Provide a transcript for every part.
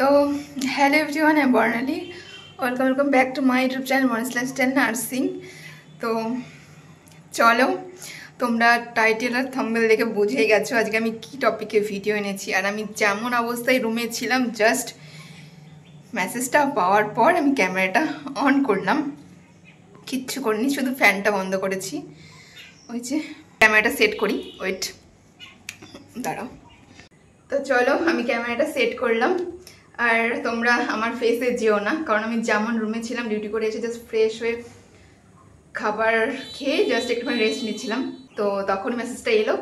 तो hello everyone, I am Barnali. Welcome back to my YouTube channel Morning Nursing. तो चलो তোমরা টাইটেল আর thumbnail দেখে বুঝেই গেছো আজকে আমি কি টপিকে ভিডিও এনেছি। আর আমি যেমন অবস্থায় রুমে ছিলাম, জাস্ট মেসেজটা পাওয়ার পর আমি ক্যামেরাটা অন করলাম, কিচ্ছু করিনি, শুধু ফ্যানটা বন্ধ করেছি। ওই যে ক্যামেরাটা সেট করি, ওয়েট দাঁড়াও। তো চলো আমি ক্যামেরাটা সেট করলাম। আর তোমরা আমার ফেসে যেও না, কারণ আমি যেমন রুমে ছিলাম ডিউটি করে এসে জাস্ট ফ্রেশ হয়ে খাবার খেয়ে জাস্ট একটুখানি রেস্ট নিচ্ছিলাম, তো তখন মেসেজটা এলো।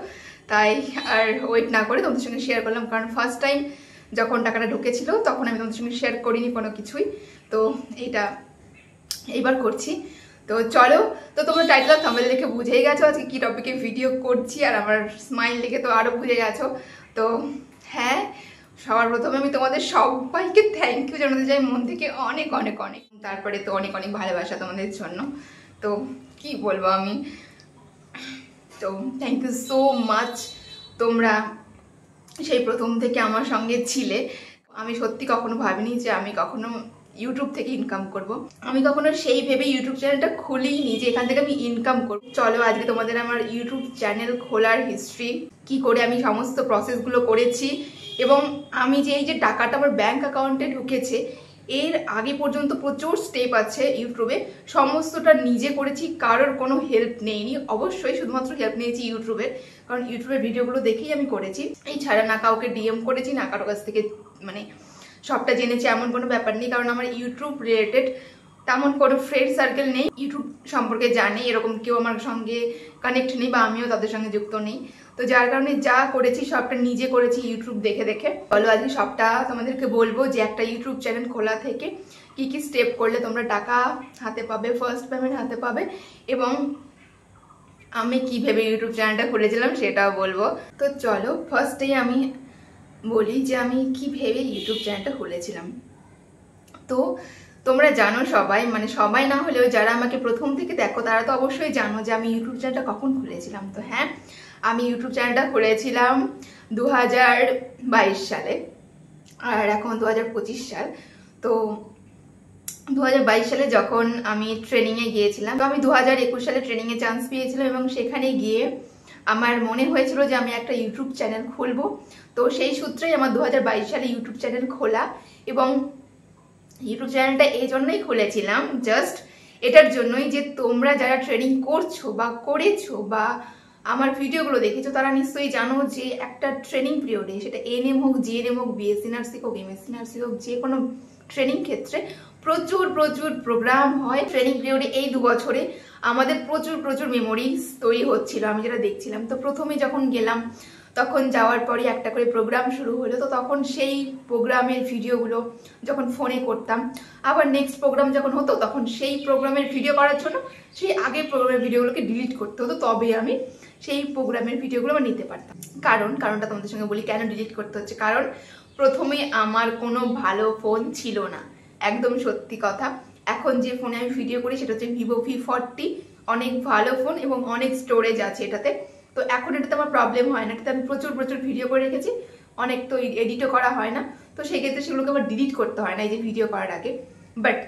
তাই আর ওয়েট না করে তোমাদের সঙ্গে শেয়ার করলাম, কারণ ফার্স্ট টাইম যখন টাকাটা ঢুকেছিল তখন আমি তোমাদের সঙ্গে শেয়ার করিনি কোনো কিছুই, তো এইবার করছি। তো চলো, তো তোমরা টাইটেল আর থাম্বনেল দেখে বুঝেই গেছো আজকে কি টপিকে ভিডিও করছি, আর আমার স্মাইল দেখে তো আরও বুঝে গেছো। তো হ্যাঁ, সবার প্রথমে আমি তোমাদের সবাইকে থ্যাংক ইউ জানাতে চাই মন থেকে, অনেক অনেক অনেক। তারপরে তো অনেক অনেক ভালোবাসা তোমাদের জন্য, তো কি বলবো আমি। তো থ্যাংক ইউ সো মাচ, তোমরা সেই প্রথম থেকে আমার সঙ্গে ছিলে। আমি সত্যি কখনো ভাবিনি যে আমি কখনো ইউটিউব থেকে ইনকাম করব। আমি কখনো সেই ভেবে ইউটিউব চ্যানেলটা খুলিনি যে এখান থেকে আমি ইনকাম করব। চলো আজকে তোমাদের আমার ইউটিউব চ্যানেল খোলার হিস্ট্রি, কি করে আমি সমস্ত প্রসেসগুলো করেছি, এবং আমি যে এই যে টাকাটা আমার ব্যাংক অ্যাকাউন্টে ঢুকেছে এর আগে পর্যন্ত প্রচুর স্টেপ আছে ইউটিউবে, সমস্তটা নিজে করেছি, কারোর কোনো হেল্প নেইনি। অবশ্যই শুধুমাত্র হেল্প নিয়েছি ইউটিউবের, কারণ ইউটিউবের ভিডিওগুলো দেখেই আমি করেছি। এই ছাড়া না কাউকে ডিএম করেছি, না কারোর কাছ থেকে মানে সবটা জেনেছি এমন কোনো ব্যাপার নেই, কারণ আমার ইউটিউব রিলেটেড তেমন কোনো ফ্রেন্ড সার্কেল নেই ইউটিউব সম্পর্কে জানে এরকম কেউ আমার সঙ্গে কানেক্ট নেই, বা আমিও তাদের সঙ্গে যুক্ত নেই। তো যার কারণে যা করেছি সবটা নিজে করেছি ইউটিউব দেখে দেখে। বলো আজকে সবটা তোমাদেরকে বলবো যে একটা ইউটিউব চ্যানেল খোলা থেকে কি কি স্টেপ করলে তোমরা টাকা হাতে পাবে, ফার্স্ট পেমেন্ট হাতে পাবে, এবং আমি কি ভেবে ইউটিউব চ্যানেলটা খুলেছিলাম সেটাও বলবো। তো চলো ফার্স্টেই আমি বলি যে আমি কি ভেবে ইউটিউব চ্যানেলটা খুলেছিলাম। তো তোমরা জানো সবাই, মানে সবাই না হলেও যারা আমাকে প্রথম থেকে দেখো তারা তো অবশ্যই জানো যে আমি ইউটিউব চ্যানেলটা কখন খুলেছিলাম। তো হ্যাঁ, আমি ইউটিউব চ্যানেলটা খুলেছিলাম 2022 সালে, আর এখন 2025 সাল। তো 2022 সালে যখন আমি ট্রেনিংয়ে গিয়েছিলাম, তো আমি 2021 সালে ট্রেনিংয়ে চান্স পেয়েছিলাম, এবং সেখানে গিয়ে আমার মনে হয়েছিল যে আমি একটা ইউটিউব চ্যানেল খুলবো। তো সেই সূত্রেই আমার 2022 সালে ইউটিউব চ্যানেল খোলা। এবং ইউটিউব চ্যানেলটা এই জন্যই খুলেছিলাম, জাস্ট এটার জন্যই যে তোমরা যারা ট্রেনিং করছো বা করেছো বা আমার ভিডিওগুলো দেখেছো তারা নিশ্চয়ই জানো যে একটা ট্রেনিং পিরিয়ডে, সেটা এনএম হোক, জিএনএম হোক, বিএসসি নার্সিং হোক, এমএসসি নার্সিং হোক, যে কোনো ট্রেনিং ক্ষেত্রে প্রচুর প্রচুর প্রোগ্রাম হয়। ট্রেনিং পিরিয়ডে এই 2 বছরে আমাদের প্রচুর প্রচুর মেমোরিজ তৈরি হচ্ছিল, আমি যেটা দেখছিলাম। তো প্রথমে যখন গেলাম তখন যাওয়ার পরই একটা করে প্রোগ্রাম শুরু হলো, তো তখন সেই প্রোগ্রামের ভিডিওগুলো যখন ফোনে করতাম, আবার নেক্সট প্রোগ্রাম যখন হতো তখন সেই প্রোগ্রামের ভিডিও করার জন্য সেই আগের প্রোগ্রামের ভিডিওগুলোকে ডিলিট করতে হতো, তবে আমি সেই প্রোগ্রামের ভিডিওগুলো আমার নিতে পারতাম। কারণটা তোমাদের সঙ্গে বলি কেন ডিলিট করতে হচ্ছে। কারণ প্রথমে আমার কোনো ভালো ফোন ছিল না, একদম সত্যি কথা। এখন যে ফোনে আমি ভিডিও করি সেটা হচ্ছে ভিভো V40, অনেক ভালো ফোন এবং অনেক স্টোরেজ আছে এটাতে। তো এখন এটাতে আমার প্রবলেম হয় না, এটাতে আমি প্রচুর প্রচুর ভিডিও করে রেখেছি, অনেক তো এডিটও করা হয় না, তো সেক্ষেত্রে সেগুলোকে আবার ডিলিট করতে হয় না এই যে ভিডিও করার আগে। বাট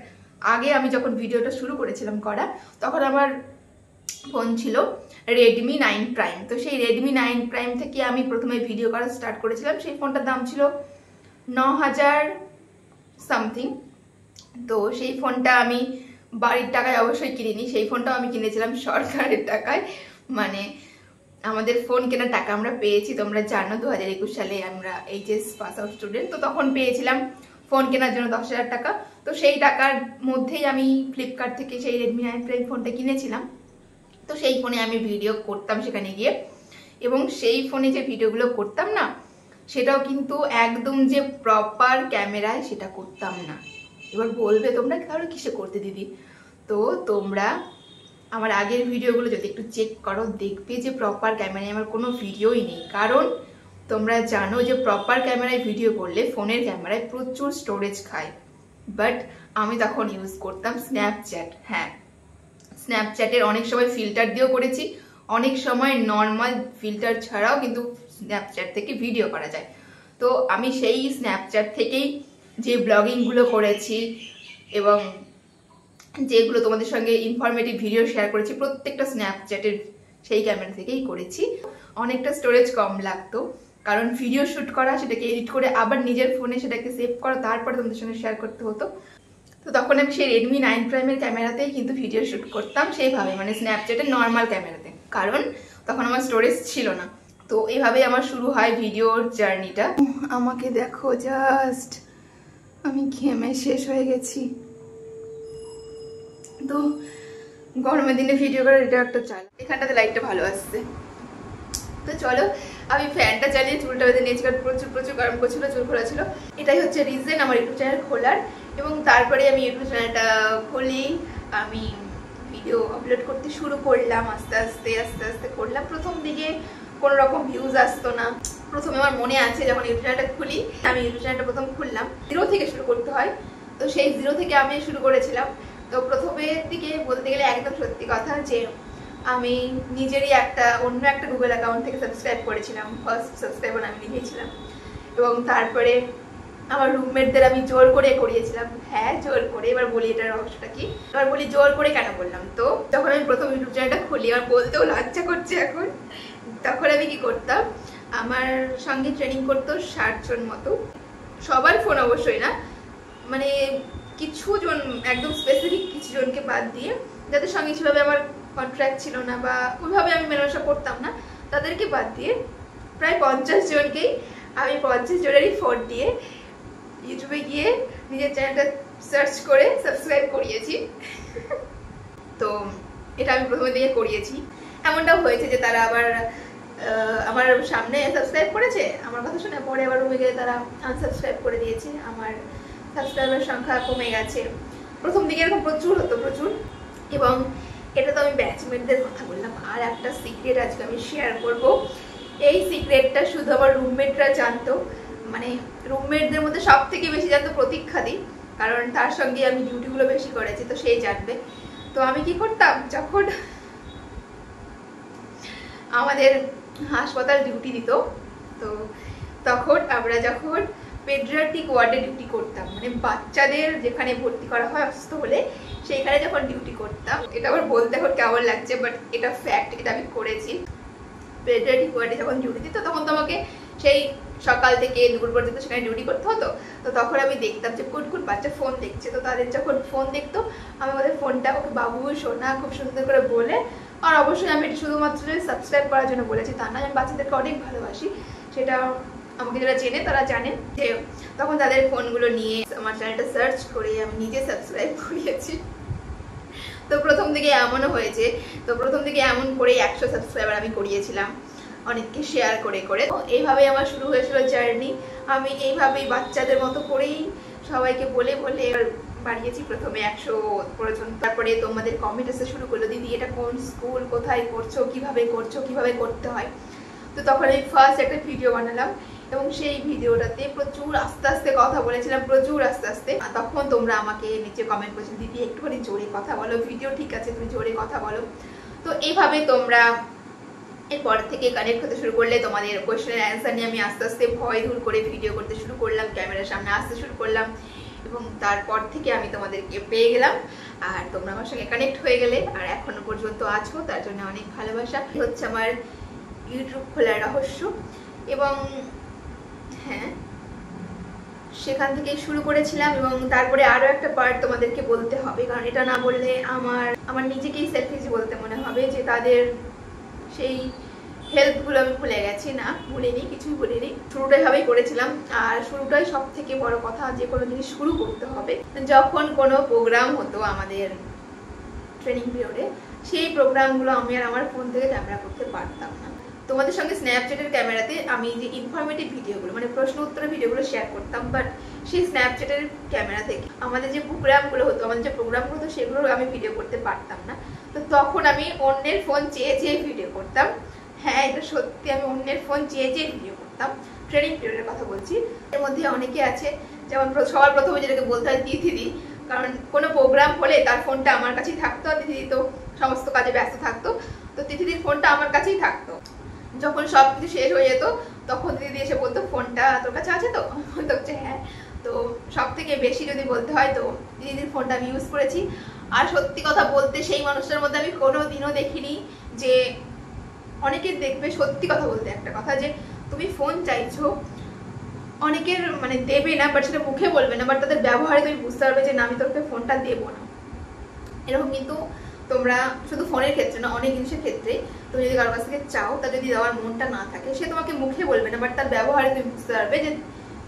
আগে আমি যখন ভিডিওটা শুরু করেছিলাম করা, তখন আমার ফোন ছিল Redmi 9 Prime। তো সেই Redmi 9 Prime থেকে আমি প্রথমে ভিডিও করা স্টার্ট করেছিলাম। সেই ফোনটার দাম ছিল 9000 সামথিং। তো সেই ফোনটা আমি বাড়ির টাকায় অবশ্যই কিনিনি, সেই ফোনটাও আমি কিনেছিলাম সরকারের টাকায়, মানে আমাদের ফোন কেনার টাকা আমরা পেয়েছি। তোমরা জানো 2021 সালে আমরা এইচএস পাস আউট স্টুডেন্ট, তো তখন পেয়েছিলাম ফোন কেনার জন্য 10,000 টাকা। তো সেই টাকার মধ্যেই আমি ফ্লিপকার্ট থেকে সেই Redmi 9 Prime ফোনটা কিনেছিলাম। তো সেই ফোনে আমি ভিডিও করতাম সেখানে গিয়ে, এবং সেই ফোনে যে ভিডিওগুলো করতাম না সেটাও কিন্তু একদম যে প্রপার ক্যামেরায় সেটা করতাম না। এবার বলবে তোমরা তাহলে কিসে করতে দিদি? তো তোমরা আমার আগের ভিডিওগুলো যদি একটু চেক করো দেখবে যে প্রপার ক্যামেরায় আমার কোনো ভিডিওই নেই। কারণ তোমরা জানো যে প্রপার ক্যামেরায় ভিডিও করলে ফোনের ক্যামেরায় প্রচুর স্টোরেজ খায়। বাট আমি তখন ইউজ করতাম স্ন্যাপচ্যাট। হ্যাঁ, স্ন্যাপচ্যাটের অনেক সময় ফিল্টার দিয়েও করেছি, অনেক সময় নর্মাল ফিল্টার ছাড়াও কিন্তু স্ন্যাপচ্যাট থেকে ভিডিও করা যায়। তো আমি সেই স্ন্যাপচ্যাট থেকেই যে ব্লগিংগুলো করেছি এবং যেগুলো তোমাদের সঙ্গে ইনফরমেটিভ ভিডিও শেয়ার করেছি প্রত্যেকটা স্ন্যাপচ্যাটের সেই ক্যামেরা থেকেই করেছি। অনেকটা স্টোরেজ কম লাগতো, কারণ ভিডিও শ্যুট করা, সেটাকে এডিট করে আবার নিজের ফোনে সেটাকে সেভ করা, তারপরে তোমাদের সঙ্গে শেয়ার করতে হতো। তো তখন আমি সেই রেডমি 9 প্রাইমের ক্যামেরাতেই কিন্তু ভিডিও শ্যুট করতাম সেইভাবে, মানে স্ন্যাপচ্যাটের নর্মাল ক্যামেরাতে, কারণ তখন আমার স্টোরেজ ছিল না। তো এইভাবেই আমার শুরু হয় ভিডিওর জার্নিটা। আমাকে দেখো, জাস্ট আমি ঘেমে শেষ হয়ে গেছি। তো গরমের দিনে ভিডিও করার এটা একটা চাল। এখানটাতে লাইটটা ভালো আসছে। তো চলো, আমি ফ্যানটা চালিয়ে চুলটা বেঁধে নিয়েছি, কারণ প্রচুর প্রচুর গরম করছিল, চুল খোলা ছিল। এটাই হচ্ছে রিজন আমার ইউটিউব চ্যানেল খোলার। এবং তারপরে আমি ইউটিউব চ্যানেলটা খুলি, আমি ভিডিও আপলোড করতে শুরু করলাম। আস্তে আস্তে আস্তে আস্তে করলাম। প্রথম দিকে কোনো রকম ভিউজ আসতো না। প্রথমে আমার মনে আছে যখন ইউটিউব চ্যানেলটা খুলি, আমি ইউটিউব চ্যানেলটা প্রথম খুললাম, 0 থেকে শুরু করতে হয়। তো সেই 0 থেকে আমি শুরু করেছিলাম। তো প্রথমের দিকে বলতে গেলে একদম সত্যি কথা যে আমি নিজেরই অন্য একটা গুগল অ্যাকাউন্ট থেকে সাবস্ক্রাইব করেছিলাম। ফার্স্ট সাবস্ক্রাইবার আমি নিজেই। এবং তারপরে আমার রুমমেটদের আমি জোর করে করিয়েছিলাম। হ্যাঁ, জোর করে। এবার বলি এটার রহস্যটা কি। এবার বলি জোর করে কেন বললাম। তো যখন আমি প্রথম ইউটিউব চ্যানেলটা খুলি, আমার বলতেও লজ্জা করছে এখন, তখন আমি কি করতাম, আমার সঙ্গে ট্রেনিং করতো 60 জন মতো। সবার ফোন অবশ্যই না, মানে কিছু জন, একদম স্পেসিফিক কিছু জনকে বাদ দিয়ে, যাদের সঙ্গে সেভাবে আমার কন্ট্রাক্ট ছিল না বা ওইভাবে আমি মেলামেশা করতাম না, তাদেরকে বাদ দিয়ে প্রায় 50 জনকেই আমি 50 জনেরই ফোন দিয়ে ইউটিউবে গিয়ে নিজের চ্যানেলটা সার্চ করে সাবস্ক্রাইব করিয়েছি। তো এটা আমি প্রথমে দিকে করিয়েছি। এমনটাও হয়েছে যে তারা আবার আমার সামনে সাবস্ক্রাইব করেছে, আমার কথা শুনে পরে আবার রুমে গেলে তারা আনসাবস্ক্রাইব করে দিয়েছে। আমার সাবস্ক্রাইবার সংখ্যা কমে গেছে। প্রথম দিকে এরকম প্রচুর হতো, প্রচুর। এবং এটা তো আমি ব্যাচমেটদের কথা বললাম। আর একটা সিক্রেট আজকে আমি শেয়ার করব। এই সিক্রেটটা শুধু আমার রুমমেটরা জানতো, মানে রুমমেটদের মধ্যে সব থেকে বেশি জানতো প্রতীক্ষাদি, কারণ তার সঙ্গে আমি ডিউটিগুলো বেশি করেছি, তো সেই জানবে। তো আমি কি করতাম, যখন আমাদের হাসপাতাল ডিউটি দিত, তো তখন আমরা যখন পেডিয়াট্রিক ওয়ার্ডে ডিউটি করতাম, মানে বাচ্চাদের যেখানে ভর্তি করা হয় অসুস্থ হলে, সেইখানে যখন ডিউটি করতাম, এটা আবার বলতে এখন কেমন লাগছে, বাট এটা ফ্যাক্ট, এটা আমি করেছি। পেডিয়াট্রিক ওয়ার্ডে যখন ডিউটি দিত, তখন তো আমাকে সেই সকাল থেকে দুপুর পর্যন্ত সেখানে ডিউটি করতে হতো। তো তখন আমি দেখতাম যে কোন কোন বাচ্চা ফোন দেখছে। তো তাদের যখন ফোন দেখতো, আমি ওদের ফোনটা ওকে বাবু সোনা খুব সুন্দর করে বলে, আর অবশ্যই আমি এটা শুধুমাত্র সাবস্ক্রাইব করার জন্য বলেছি, তা না, আমি বাচ্চাদেরকে অনেক ভালোবাসি। সেটা আমাকে যারা চেনে তারা জানেন যে তখন তাদের ফোনগুলো নিয়ে আমার চ্যানেলটা সার্চ করে আমি নিজে সাবস্ক্রাইব করিয়েছি। তো প্রথম দিকে এমনও হয়েছে, তো প্রথম দিকে এমন করে 100 সাবস্ক্রাইবার আমি করিয়েছিলাম অনেককে শেয়ার করে করে। এইভাবেই আমার শুরু হয়েছিল জার্নি। আমি এইভাবেই বাচ্চাদের মতো করেই সবাইকে বলে বলে বাড়িয়েছি প্রথমে 100 পর্যন্ত। তারপরে তোমাদের কমেন্ট আসতে শুরু করলো, দিদি এটা কোন স্কুল, কোথায় করছো, কিভাবে করছো, কিভাবে করতে হয়। তো তখন আমি ফার্স্ট একটা ভিডিও বানালাম এবং সেই ভিডিওটাতে প্রচুর আস্তে আস্তে কথা বলেছিলাম, প্রচুর আস্তে আস্তে। তখন তোমরা আমাকে নিচে কমেন্ট করছো, দিদি একটুখানি জোরে কথা বলো, ভিডিও ঠিক আছে তুমি জোরে কথা বলো। তো এইভাবে তোমরা এরপর থেকে কানেক্ট হতে শুরু করলে। তোমাদের কোয়েশ্চেনের অ্যান্সার নিয়ে আমি আস্তে আস্তে ভয় দূর করে ভিডিও করতে শুরু করলাম, ক্যামেরার সামনে আসতে শুরু করলাম, এবং তারপর থেকে আমি তোমাদেরকে পেয়ে গেলাম আর তোমরা আমার সঙ্গে কানেক্ট হয়ে গেলে, আর এখনো পর্যন্ত আছো, তার জন্য অনেক ভালোবাসা। হচ্ছে আমার ইউটিউব খোলার রহস্য। এবং হ্যাঁ, সেখান থেকেই শুরু করেছিলাম। এবং তারপরে আরও একটা পার্ট তোমাদেরকে বলতে হবে, কারণ এটা না বললে আমার নিজেকেই সেলফিশ বলতে মনে হবে যে তাদের সেই হেল্পগুলো আমি ভুলে গেছি। না, ভুলিনি, কিছুই ভুলিনি। শুরুটাই ভাবেই করেছিলাম। আর শুরুটাই সব থেকে বড় কথা, যে কোনো জিনিস শুরু করতে হবে। যখন কোনো প্রোগ্রাম হতো আমাদের ট্রেনিং পিরিয়ডে, সেই প্রোগ্রামগুলো আমি আর আমার ফোন থেকে ক্যামেরা করতে পারতাম না। তোমাদের সঙ্গে স্ন্যাপচ্যাটের ক্যামেরাতে আমি যে ইনফরমেটিভ ভিডিওগুলো, মানে প্রশ্ন উত্তরের ভিডিওগুলো শেয়ার করতাম, বাট সেই স্ন্যাপচ্যাটের ক্যামেরা থেকে আমাদের যে প্রোগ্রামগুলো হতো, আমাদের যে প্রোগ্রামগুলো হতো, সেগুলো আমি ভিডিও করতে পারতাম না। তো তখন আমি অন্যের ফোন চেয়ে চেয়ে ভিডিও করতাম। হ্যাঁ, এটা সত্যি, আমি অন্যের ফোন চেয়ে চেয়ে ভিডিও করতাম। ট্রেনিং পিরিয়ডের কথা বলছি। এর মধ্যে অনেকে আছে, যেমন সবার প্রথমে যেটাকে বলতে হয় দিদি, কারণ কোনো প্রোগ্রাম হলে তার ফোনটা আমার কাছেই থাকতো। আর দিদি তো সমস্ত কাজে ব্যস্ত থাকতো, তো দিদির ফোনটা আমার কাছেই থাকতো। যখন সব কিছু শেষ হয়ে যেত, তখন দিদি এসে বলতো, ফোনটা তোর কাছে আছে তো? বলতো হচ্ছে হ্যাঁ। তো সব থেকে বেশি যদি বলতে হয় তো দিদির ফোনটা আমি ইউজ করেছি। আর সত্যি কথা বলতে সেই মানুষটার মধ্যে আমি কোনোদিনও দেখিনি যে অনেকের দেখবে, সত্যি কথা বলতে একটা কথা, যে তুমি ফোন চাইছো, অনেকের মানে দেবে না, বাট সেটা মুখে বলবে না, বাট তাদের ব্যবহারে তুমি বুঝতে পারবে যে না আমি তোকে ফোনটা দেবো না। এরকম কিন্তু তোমরা শুধু ফোনের ক্ষেত্রে না, অনেক জিনিসের ক্ষেত্রে তুমি যদি কারোর কাছ থেকে চাও, তার যদি দেওয়ার মনটা না থাকে, সে তোমাকে মুখে বলবে না, বাট তার ব্যবহারে তুমি বুঝতে পারবে যে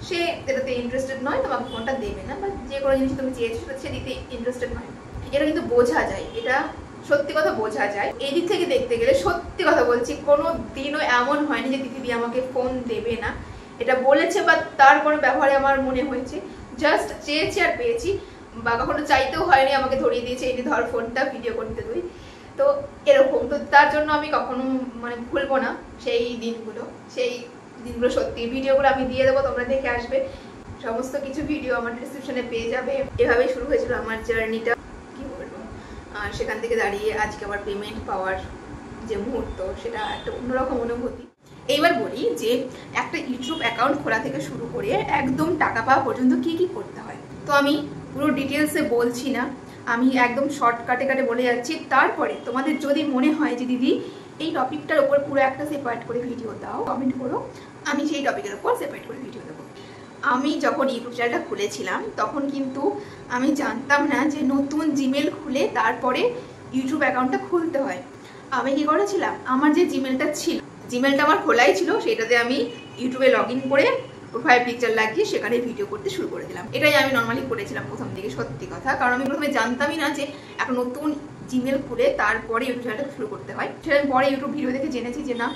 সে এটাতে ইন্টারেস্টেড নয়, তোমাকে ফোনটা দেবে না, বা যে কোনো জিনিস তুমি চেয়েছো সে দিতে ইন্টারেস্টেড নয়। এটা কিন্তু বোঝা যায়, এটা সত্যি কথা বোঝা যায়। এই দিক থেকে দেখতে গেলে সত্যি কথা বলছি, কোনো দিনও এমন হয়নি যে দিদি আমাকে ফোন দেবে না এটা বলেছে, বা তার কোনো ব্যবহারে আমার মনে হয়েছে। জাস্ট চেয়েছি আর পেয়েছি, বা কখনো চাইতেও হয়নি, আমাকে ধরিয়ে দিয়েছে এই ধর ফোনটা ভিডিও করতে তুই। তো এরকম, তো তার জন্য আমি কখনো মানে ভুলবো না সেই দিনগুলো। সত্যি ভিডিওগুলো আমি দিয়ে দেবো, তোমরা দেখে আসবে। সমস্ত কিছু ভিডিও আমার ডিসক্রিপশনে পেয়ে যাবে। এভাবেই শুরু হয়েছিল আমার জার্নিটা, কি বলবো। আর সেখান থেকে দাঁড়িয়ে আজকে আবার পেমেন্ট পাওয়ার যে মুহূর্ত, সেটা একটা অন্যরকম অনুভূতি। এইবার বলি যে একটা ইউটিউব অ্যাকাউন্ট খোলা থেকে শুরু করে একদম টাকা পাওয়া পর্যন্ত কি কি করতে হয়। তো আমি পুরো ডিটেলসে বলছি না, আমি একদম শর্টকাটে কাটে বলে যাচ্ছি। তারপরে তোমাদের যদি মনে হয় যে দিদি এই টপিকটার উপর পুরো একটা সেপারেট করে ভিডিও দাও, কমেন্ট করো, আমি সেই টপিকের উপর সেপারেট করে ভিডিও দেবো। আমি যখন ইউটিউব চ্যানেলটা খুলেছিলাম তখন কিন্তু আমি জানতাম না যে নতুন জিমেল খুলে তারপরে ইউটিউব অ্যাকাউন্টটা খুলতে হয়। আমি কি করেছিলাম, আমার যে জিমেলটা ছিল, জিমেলটা আমার খোলাই ছিল, সেটাতে আমি ইউটিউবে লগ ইন করে প্রোফাইল পিকচার লাগিয়ে সেখানে ভিডিও করতে শুরু করে দিলাম। এটাই আমি নর্মালি করেছিলাম প্রথম দিকে, সত্যি কথা। কারণ আমি প্রথমে জানতামই না যে একটা নতুন জিমেল খুলে তারপরে ইউটিউব চ্যানেলটা শুরু করতে হয়। সেটা আমি পরে ইউটিউব ভিডিও দেখে জেনেছি যে না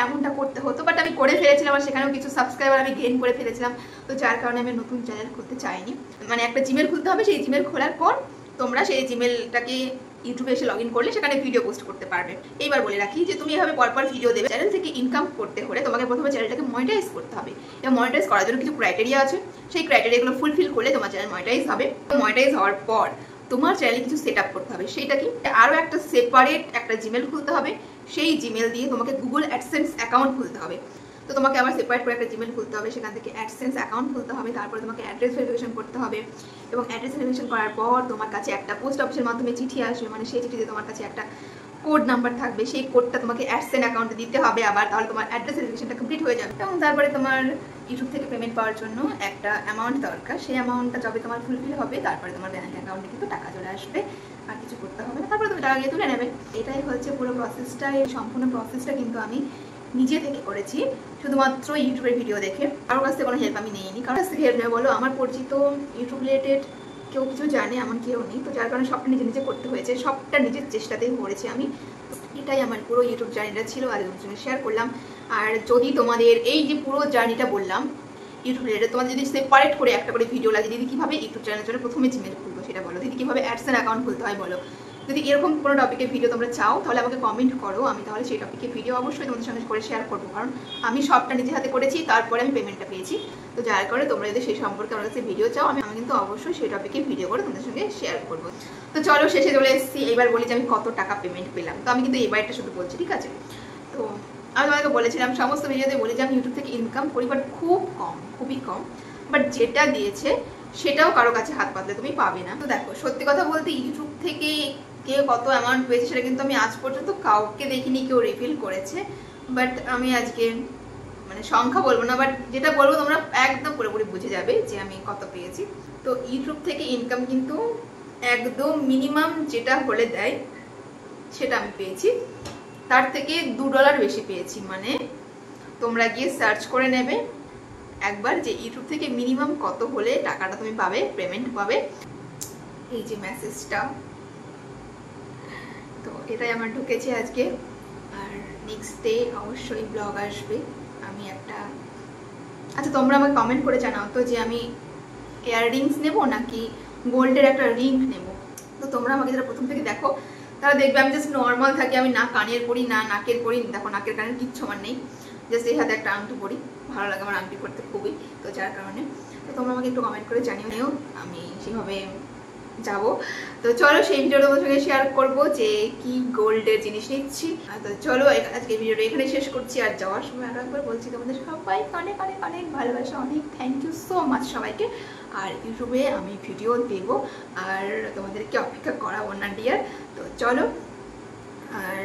এমনটা করতে হতো, বাট আমি করে ফেলেছিলাম। আর সেখানেও কিছু সাবস্ক্রাইবার আমি গেইন করে ফেলেছিলাম, তো যার কারণে আমি নতুন চ্যানেল খুলতে চাইনি। মানে একটা জিমেল খুলতে হবে, সেই জিমেল খোলার পর তোমরা সেই জিমেলটাকে ইউটিউবে এসে লগ ইন করলে সেখানে ভিডিও পোস্ট করতে পারবে। এইবার বলে রাখি যে তুমি এভাবে পরপর ভিডিও দেবে, চ্যানেল থেকে ইনকাম করতে হলে তোমাকে প্রথমে চ্যানেলটাকে মনিটাইজ করতে হবে। এবং মনিটাইজ করার জন্য কিছু ক্রাইটেরিয়া আছে, সেই ক্রাইটেরিয়াগুলো ফুলফিল করলে তোমার চ্যানেল মনিটাইজ হবে। মনিটাইজ হওয়ার পর তোমার চ্যানেলে কিছু সেট আপ করতে হবে। সেইটা কি, আরও একটা সেপারেট একটা জিমেল খুলতে হবে। সেই জিমেল দিয়ে তোমাকে গুগল অ্যাডসেন্স অ্যাকাউন্ট খুলতে হবে। তো তোমাকে আবার সেপারেট করে একটা জিমেল খুলতে হবে, সেখান থেকে অ্যাডসেন্স অ্যাকাউন্ট খুলতে হবে। তারপরে তোমাকে অ্যাড্রেস ভেরিফিকেশন করতে হবে, এবং অ্যাড্রেস ভেরিফিকেশন করার পর তোমার কাছে একটা পোস্ট অফিসের মাধ্যমে চিঠি আসবে। মানে সেই চিঠিতে তোমার কাছে একটা কোড নাম্বার থাকবে, সেই কোডটা তোমাকে অ্যাডসেন্স অ্যাকাউন্টে দিতে হবে আবার, তাহলে তোমার অ্যাড্রেস ভেরিফিকেশনটা কমপ্লিট হয়ে যাবে। এবং তারপরে তোমার ইউটিউব থেকে পেমেন্ট পাওয়ার জন্য একটা অ্যামাউন্ট দরকার। সেই অ্যামাউন্টটা যবে তোমার ফুলফিল হবে, তারপরে তোমার ব্যাঙ্ক অ্যাকাউন্টে কিন্তু টাকা চলে আসবে, আর কিছু করতে হবে না। তারপরে তুমি টাকা গিয়ে তুলে নেবে। এটাই হচ্ছে পুরো প্রসেসটা। এই সম্পূর্ণ প্রসেসটা কিন্তু আমি নিজে থেকে করেছি, শুধুমাত্র ইউটিউবের ভিডিও দেখে। কারোর কাছ থেকে কোনো হেল্প আমি নিইনি। কারোর কাছ থেকে হেল্প নেবে বলো, আমার পরিচিত ইউটিউব রিলেটেড কেউ কিছু জানে এমন কেউ নেই। তো যার কারণে সবটা নিজে নিজে করতে হয়েছে, সবটা নিজের চেষ্টাতেই করেছি আমি। এটাই আমার পুরো ইউটিউব জার্নিটা ছিল, আর তোমার সঙ্গে শেয়ার করলাম। আর যদি তোমাদের এই যে পুরো জার্নিটা বললাম ইউটিউব রিলেটেড, তোমাদের যদি সেপারেট করে একটা করে ভিডিও লাগে, দিদি কীভাবে ইউটিউব চ্যানেলের জন্য প্রথমে জিমেল খুলবো সেটা বলো, দিদি কীভাবে অ্যাডসেন্স অ্যাকাউন্ট খুলতে হয় বলো, যদি এরকম কোনো টপিকের ভিডিও তোমরা চাও তাহলে আমাকে কমেন্ট করো। আমি তাহলে সেই টপিকের ভিডিও অবশ্যই তোমাদের সঙ্গে করে শেয়ার করবো, কারণ আমি সবটা নিজের হাতে করেছি, তারপরে আমি পেমেন্টটা পেয়েছি। তো যার কারণে তোমরা যদি সেই সম্পর্কে আমার কাছে ভিডিও চাও, আমি কিন্তু অবশ্যই সেই টপিকে ভিডিও করে তোমাদের সঙ্গে শেয়ার করবো। তো চলো শেষে চলে এসেছি, এবার বলি যে আমি কত টাকা পেমেন্ট পেলাম। তো আমি কিন্তু এবারটা শুধু বলছি, ঠিক আছে। তো আমি তোমাকে বলেছিলাম সমস্ত ভিডিওতে বলি যে আমি ইউটিউব থেকে ইনকাম করি, বাট খুব কম, খুবই কম। বাট যেটা দিয়েছে সেটাও কারো কাছে হাত পাতলে তুমি পাবে না। তো দেখো সত্যি কথা বলতে ইউটিউব থেকে কে কত অ্যামাউন্ট পেয়েছে সেটা কিন্তু আমি আজ পর্যন্ত কাউকে দেখিনি কেউ রিভিল করেছে। বাট আমি আজকে মানে সংখ্যা বলবো না, বাট যেটা বলবো তোমরা একদম পুরোপুরি বুঝে যাবে যে আমি কত পেয়েছি। তো ইউটিউব থেকে ইনকাম কিন্তু একদম মিনিমাম যেটা হলে দেয় সেটা আমি পেয়েছি, তার থেকে $2 বেশি পেয়েছি। মানে তোমরা গিয়ে সার্চ করে নেবে একবার যে ইউটিউব থেকে মিনিমাম কত হলে টাকাটা তুমি পাবে, পেমেন্ট পাবে। এই যে মেসেজটা, তো এটাই আমার ঢুকেছে আজকে। আর নেক্সট ডে অবশ্যই ব্লগ আসবে। আমি একটা আচ্ছা তোমরা আমাকে কমেন্ট করে জানাও তো যে আমি ইয়াররিংস নেব নাকি গোল্ডের একটা রিং নেব। তো তোমরা আমাকে যারা প্রথম থেকে দেখো তারা দেখবে আমি জাস্ট নর্মাল থাকি, আমি না কানের পরি না নাকের পরি। দেখো নাকের কানের কিচ্ছু আমার নেই, জাস্ট এই হাতে একটা আংটি পরি, ভালো লাগে আমার আংটি পরতে খুবই। তো যার কারণে তো তোমরা আমাকে একটু কমেন্ট করে জানিও, আমি সেভাবে যাব। তো চলো সেই ভিডিওটা তোমার সঙ্গে শেয়ার করবো যে কি গোল্ডের জিনিস নিচ্ছি। তো চলো আজকে ভিডিওটা এখানে শেষ করছি। আর যাওয়ার সময় আরো একবার বলছি তোমাদের সবাই অনেক অনেক অনেক ভালোবাসা, অনেক থ্যাংক ইউ সো মাচ সবাইকে। আর ইউটিউবে আমি ভিডিও দেবো আর তোমাদেরকে অপেক্ষা করাবো না ডিয়ার। তো চলো, আর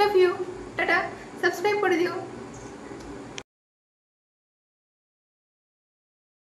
লাভ ইউ, টাটা, সাবস্ক্রাইব করে দিও।